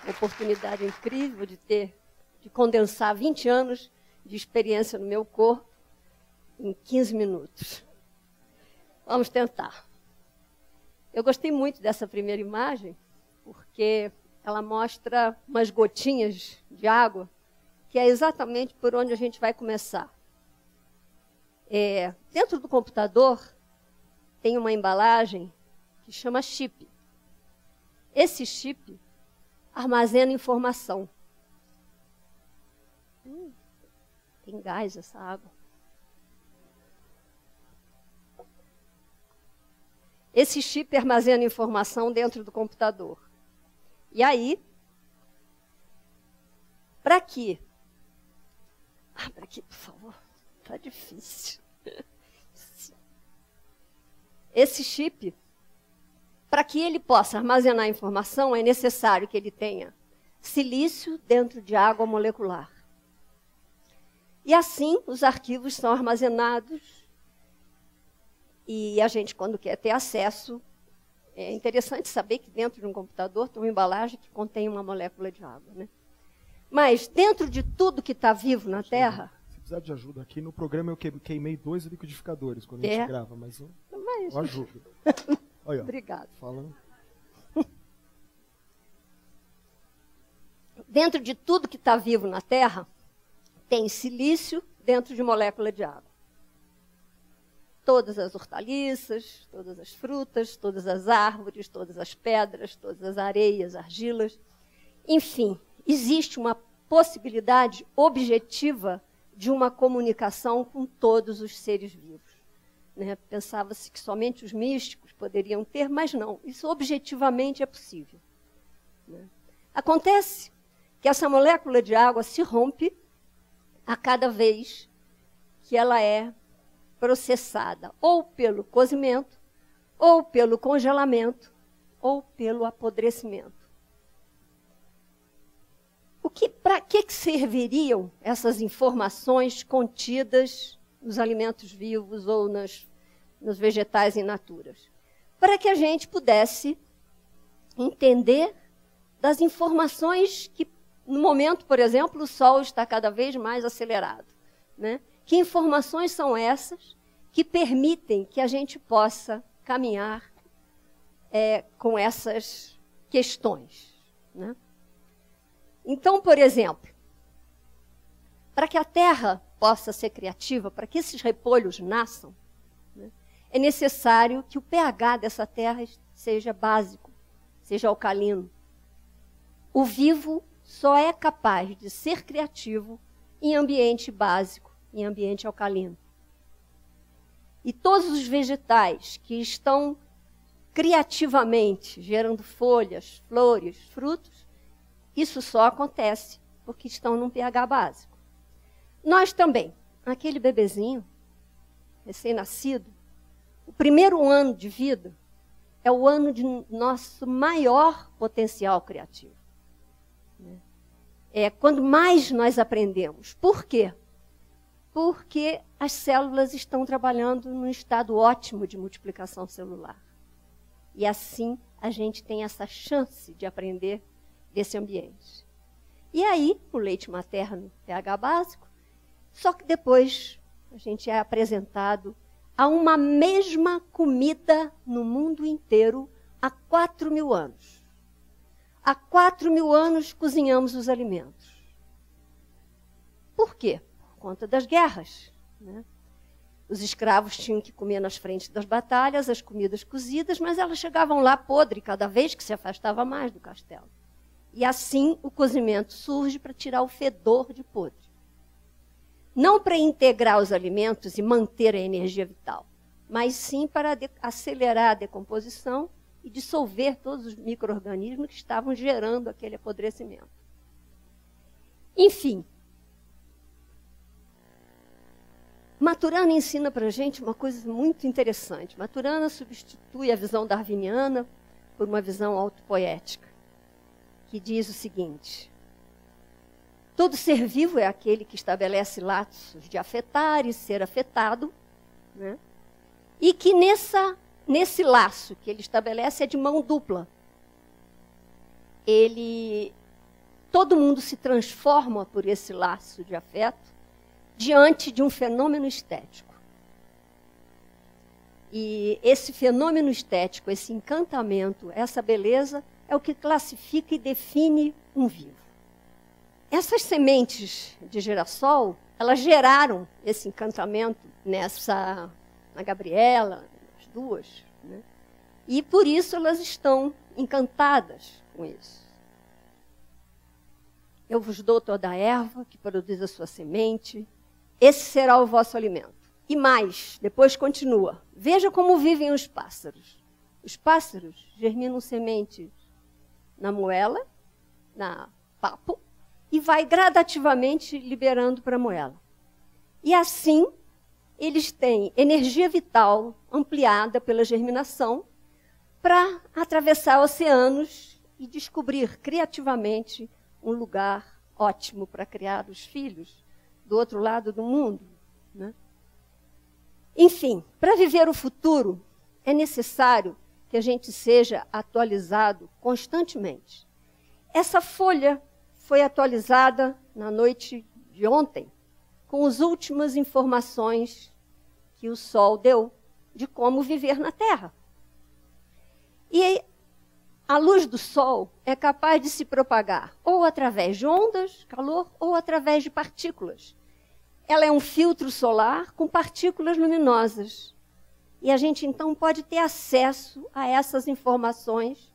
oportunidade incrível de condensar 20 anos de experiência no meu corpo em 15 minutos. Vamos tentar. Eu gostei muito dessa primeira imagem, porque ela mostra umas gotinhas de água, que é exatamente por onde a gente vai começar. Dentro do computador tem uma embalagem que chama chip. Esse chip armazena informação. Tem gás essa água. Esse chip armazena informação dentro do computador. E aí, para quê? Abra aqui, por favor. Está difícil. Esse chip, para que ele possa armazenar informação, é necessário que ele tenha silício dentro de água molecular. E assim, os arquivos são armazenados e a gente, quando quer ter acesso, é interessante saber que dentro de um computador tem uma embalagem que contém uma molécula de água, né? Mas dentro de tudo que está vivo na Terra... Se precisar de ajuda aqui, no programa eu queimei 2 liquidificadores quando a gente grava, mas eu ajudo. Olha, obrigada. Falando. Dentro de tudo que está vivo na Terra, tem silício dentro de molécula de água. Todas as hortaliças, todas as frutas, todas as árvores, todas as pedras, todas as areias, argilas. Enfim, existe uma possibilidade objetiva de uma comunicação com todos os seres vivos. Né? Pensava-se que somente os místicos poderiam ter, mas não, isso objetivamente é possível. Né? Acontece que essa molécula de água se rompe a cada vez que ela é processada, ou pelo cozimento, ou pelo congelamento, ou pelo apodrecimento. Para que serviriam essas informações contidas nos alimentos vivos ou nos vegetais in natura? Para que a gente pudesse entender das informações que, no momento, por exemplo, o Sol está cada vez mais acelerado. Né? Que informações são essas que permitem que a gente possa caminhar com essas questões? Né? Então, por exemplo, para que a Terra possa ser criativa, para que esses repolhos nasçam, né, é necessário que o pH dessa terra seja básico, seja alcalino. O vivo só é capaz de ser criativo em ambiente básico, em ambiente alcalino. E todos os vegetais que estão criativamente gerando folhas, flores, frutos, isso só acontece porque estão num pH básico. Nós também, aquele bebezinho, recém-nascido, o primeiro ano de vida é o ano de nosso maior potencial criativo. É quando mais nós aprendemos. Por quê? Porque as células estão trabalhando num estado ótimo de multiplicação celular. E assim a gente tem essa chance de aprender desse ambiente. E aí, o leite materno, pH básico, só que depois a gente é apresentado a uma mesma comida no mundo inteiro há 4.000 anos. Há 4.000 anos cozinhamos os alimentos. Por quê? Por conta das guerras. Né? Os escravos tinham que comer nas frentes das batalhas as comidas cozidas, mas elas chegavam lá podre cada vez que se afastava mais do castelo. E assim o cozimento surge para tirar o fedor de podre. Não para integrar os alimentos e manter a energia vital, mas sim para acelerar a decomposição e dissolver todos os micro-organismos que estavam gerando aquele apodrecimento. Enfim, Maturana ensina para a gente uma coisa muito interessante. Maturana substitui a visão darwiniana por uma visão autopoética, que diz o seguinte: todo ser vivo é aquele que estabelece laços de afetar e ser afetado, né? E que nesse laço que ele estabelece é de mão dupla. Ele todo mundo se transforma por esse laço de afeto diante de um fenômeno estético. E esse fenômeno estético, esse encantamento, essa beleza, é o que classifica e define um vivo. Essas sementes de girassol, elas geraram esse encantamento na Gabriela, nas duas, né? E por isso elas estão encantadas com isso. Eu vos dou toda a erva que produz a sua semente, esse será o vosso alimento. E mais, depois continua. Veja como vivem os pássaros. Os pássaros germinam sementes na moela, na papo, e vai gradativamente liberando para a moela. E assim, eles têm energia vital ampliada pela germinação para atravessar oceanos e descobrir criativamente um lugar ótimo para criar os filhos do outro lado do mundo, né? Enfim, para viver o futuro, é necessário que a gente seja atualizado constantemente. Essa folha foi atualizada na noite de ontem com as últimas informações que o Sol deu de como viver na Terra. E a luz do Sol é capaz de se propagar ou através de ondas, calor, ou através de partículas. Ela é um filtro solar com partículas luminosas. E a gente, então, pode ter acesso a essas informações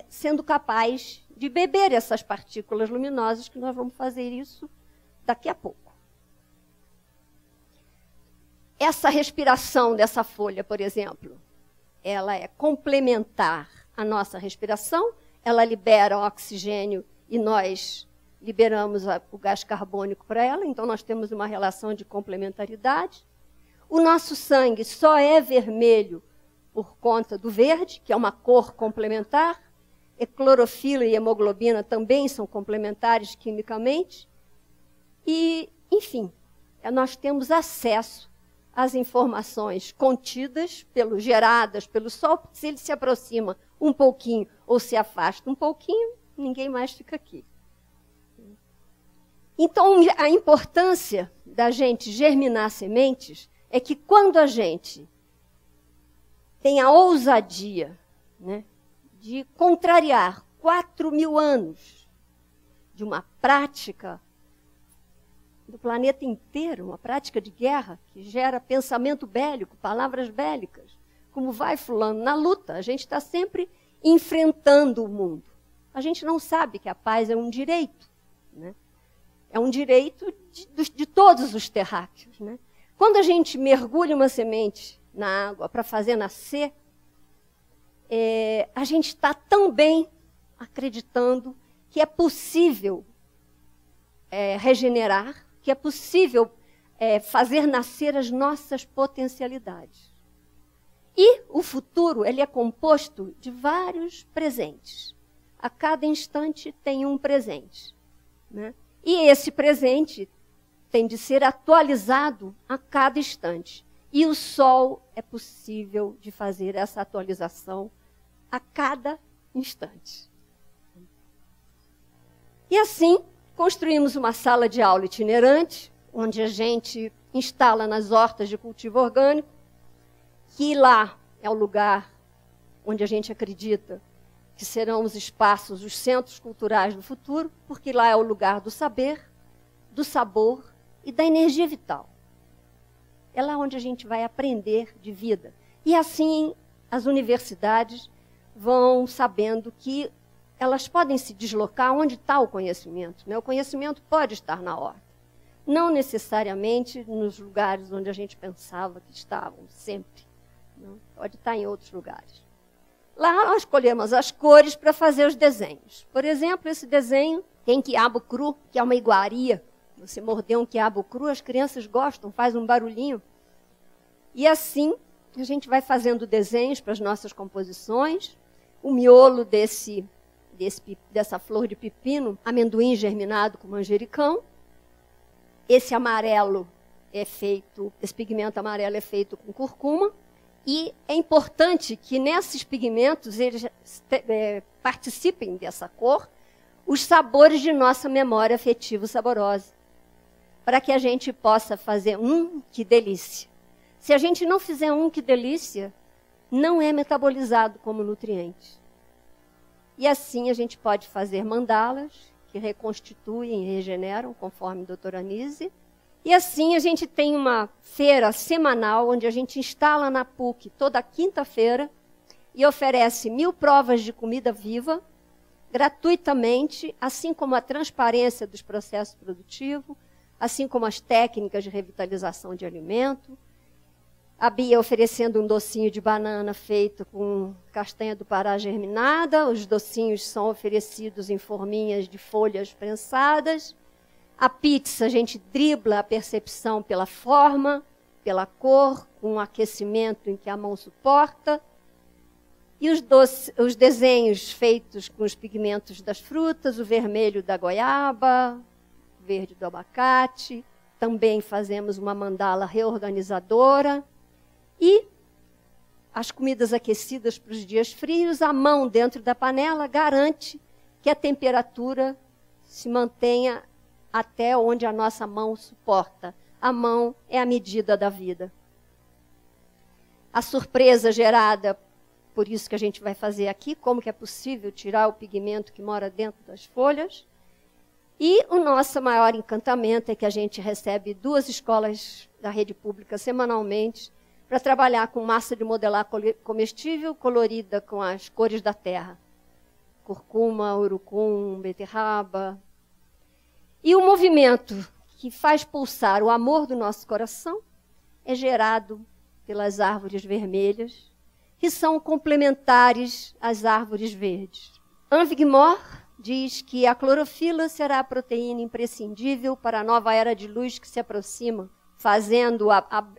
sendo capaz de beber essas partículas luminosas, que nós vamos fazer isso daqui a pouco. Essa respiração dessa folha, por exemplo, ela é complementar à nossa respiração, ela libera o oxigênio e nós liberamos o gás carbônico para ela, então nós temos uma relação de complementaridade. O nosso sangue só é vermelho por conta do verde, que é uma cor complementar. E clorofila e hemoglobina também são complementares quimicamente. E, enfim, nós temos acesso às informações contidas, geradas pelo Sol, porque se ele se aproxima um pouquinho ou se afasta um pouquinho, ninguém mais fica aqui. Então, a importância da gente germinar sementes é que quando a gente tem a ousadia, né, de contrariar 4.000 anos de uma prática do planeta inteiro, uma prática de guerra que gera pensamento bélico, palavras bélicas, como vai fulano na luta, a gente está sempre enfrentando o mundo. A gente não sabe que a paz é um direito, né? É um direito de todos os terráqueos, né? Quando a gente mergulha uma semente na água para fazer nascer, a gente está também acreditando que é possível regenerar, que é possível fazer nascer as nossas potencialidades. E o futuro ele é composto de vários presentes. A cada instante tem um presente, né? E esse presente tem de ser atualizado a cada instante. E o Sol é possível de fazer essa atualização a cada instante. E assim, construímos uma sala de aula itinerante, onde a gente instala nas hortas de cultivo orgânico, que lá é o lugar onde a gente acredita que serão os espaços, os centros culturais do futuro, porque lá é o lugar do saber, do sabor e da energia vital. É lá onde a gente vai aprender de vida. E assim as universidades vão sabendo que elas podem se deslocar onde está o conhecimento, né? O conhecimento pode estar na horta. Não necessariamente nos lugares onde a gente pensava que estavam sempre. Não? Pode estar em outros lugares. Lá nós escolhemos as cores para fazer os desenhos. Por exemplo, esse desenho tem quiabo cru, que é uma iguaria. Você morder um quiabo cru, as crianças gostam, faz um barulhinho. E assim, a gente vai fazendo desenhos para as nossas composições. O miolo dessa flor de pepino, amendoim germinado com manjericão. Esse amarelo esse pigmento amarelo é feito com curcuma. E é importante que nesses pigmentos eles participem dessa cor os sabores de nossa memória afetivo-saborosa, para que a gente possa fazer que delícia. Se a gente não fizer que delícia, não é metabolizado como nutriente. E assim a gente pode fazer mandalas, que reconstituem e regeneram, conforme a doutora Anise. E assim a gente tem uma feira semanal, onde a gente instala na PUC toda quinta-feira e oferece 1000 provas de comida viva, gratuitamente, assim como a transparência dos processos produtivos, assim como as técnicas de revitalização de alimento. A Bia oferecendo um docinho de banana feito com castanha do Pará germinada. Os docinhos são oferecidos em forminhas de folhas prensadas. A pizza, a gente dribla a percepção pela forma, pela cor, com um aquecimento em que a mão suporta. E os desenhos feitos com os pigmentos das frutas, o vermelho da goiaba, o verde do abacate. Também fazemos uma mandala reorganizadora. E as comidas aquecidas para os dias frios, a mão dentro da panela garante que a temperatura se mantenha até onde a nossa mão suporta. A mão é a medida da vida. A surpresa gerada, por isso que a gente vai fazer aqui, como que é possível tirar o pigmento que mora dentro das folhas. E o nosso maior encantamento é que a gente recebe 2 escolas da rede pública semanalmente para trabalhar com massa de modelar comestível colorida com as cores da terra. Curcuma, urucum, beterraba. E o movimento que faz pulsar o amor do nosso coração é gerado pelas árvores vermelhas, que são complementares às árvores verdes. Anvigmore diz que a clorofila será a proteína imprescindível para a nova era de luz que se aproxima,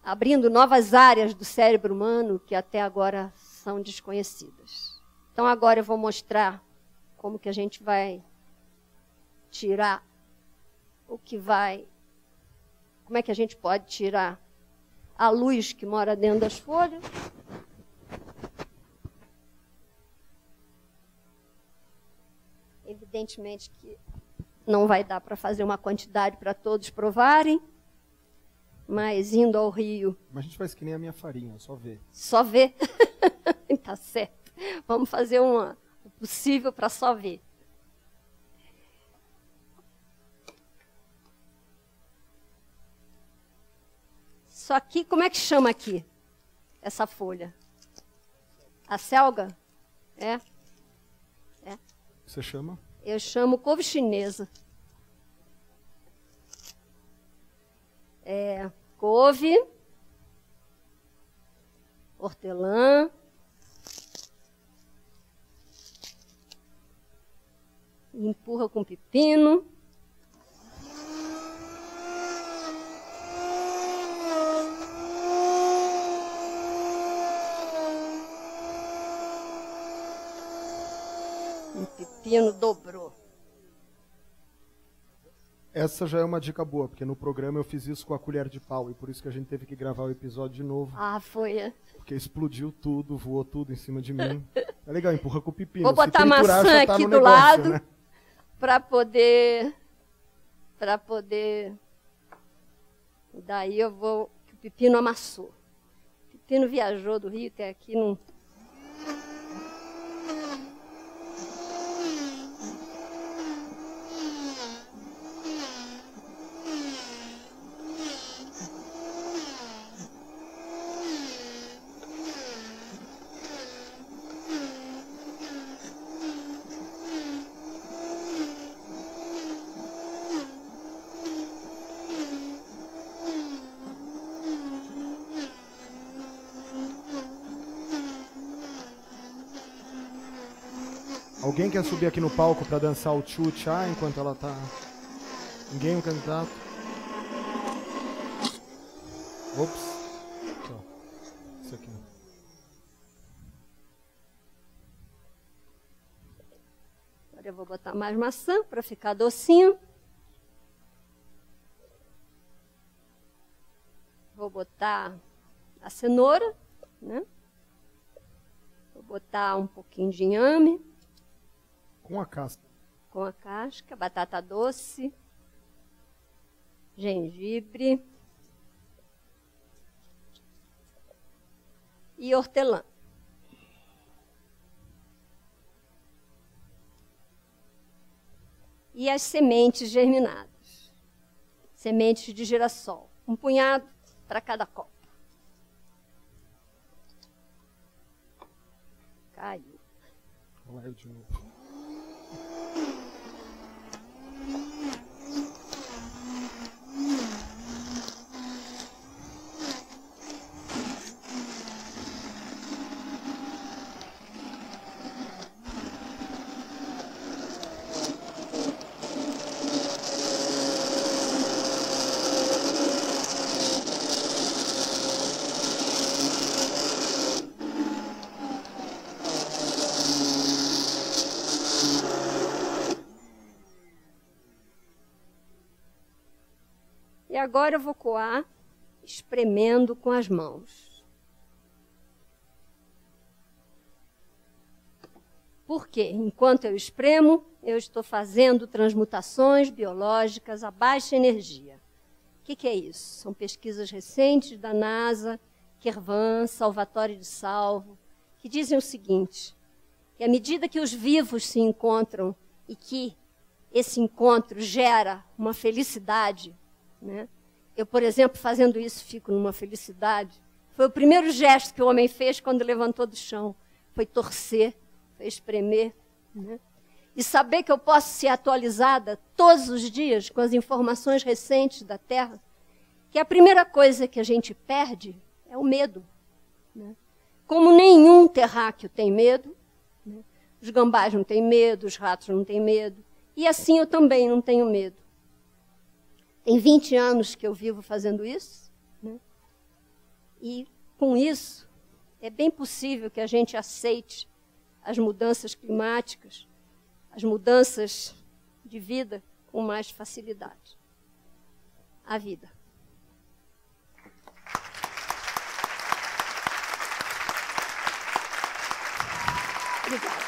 abrindo novas áreas do cérebro humano que até agora são desconhecidas. Então agora eu vou mostrar como que a gente vai tirar como é que a gente pode tirar a luz que mora dentro das folhas. Evidentemente que não vai dar para fazer uma quantidade para todos provarem, mas indo ao Rio... Mas a gente faz que nem a minha farinha, só ver. Só ver? Tá certo. Vamos fazer o possível para só ver. Só que, como é que chama aqui, essa folha? A selga? É? Você chama? Eu chamo couve chinesa. Couve, hortelã, empurra com pepino. O pepino dobrou. Essa já é uma dica boa, porque no programa eu fiz isso com a colher de pau, e por isso que a gente teve que gravar o episódio de novo. Ah, foi. Porque explodiu tudo, voou tudo em cima de mim. É legal, empurra com o pepino. Vou botar maçã aqui do lado, né? para poder... Daí eu vou... O pepino amassou. O pepino viajou do Rio até aqui num... Alguém quer subir aqui no palco para dançar o tchu-tchá enquanto ela tá... Ninguém, o candidato? Ops. Isso aqui. Agora eu vou botar mais maçã para ficar docinho. Vou botar a cenoura, né? botar um pouquinho de inhame. Com a casca. Com a casca, batata doce, gengibre e hortelã. E as sementes germinadas. Sementes de girassol. Um punhado para cada copo. Caiu. Vamos lá, eu de novo. E agora eu vou coar espremendo com as mãos. Porque, enquanto eu espremo, eu estou fazendo transmutações biológicas a baixa energia. O que é isso? São pesquisas recentes da NASA, Kervan, Salvatore de Salvo, que dizem o seguinte, que à medida que os vivos se encontram e que esse encontro gera uma felicidade, né? Eu, por exemplo, fazendo isso, fico numa felicidade. Foi o primeiro gesto que o homem fez quando levantou do chão. Foi torcer, foi espremer. Né? E saber que eu posso ser atualizada todos os dias com as informações recentes da Terra, que a primeira coisa que a gente perde é o medo. Né? Como nenhum terráqueo tem medo, né? Os gambás não têm medo, os ratos não têm medo, e assim eu também não tenho medo. Tem 20 anos que eu vivo fazendo isso, né? E com isso é bem possível que a gente aceite as mudanças climáticas, as mudanças de vida com mais facilidade. A vida. Obrigada.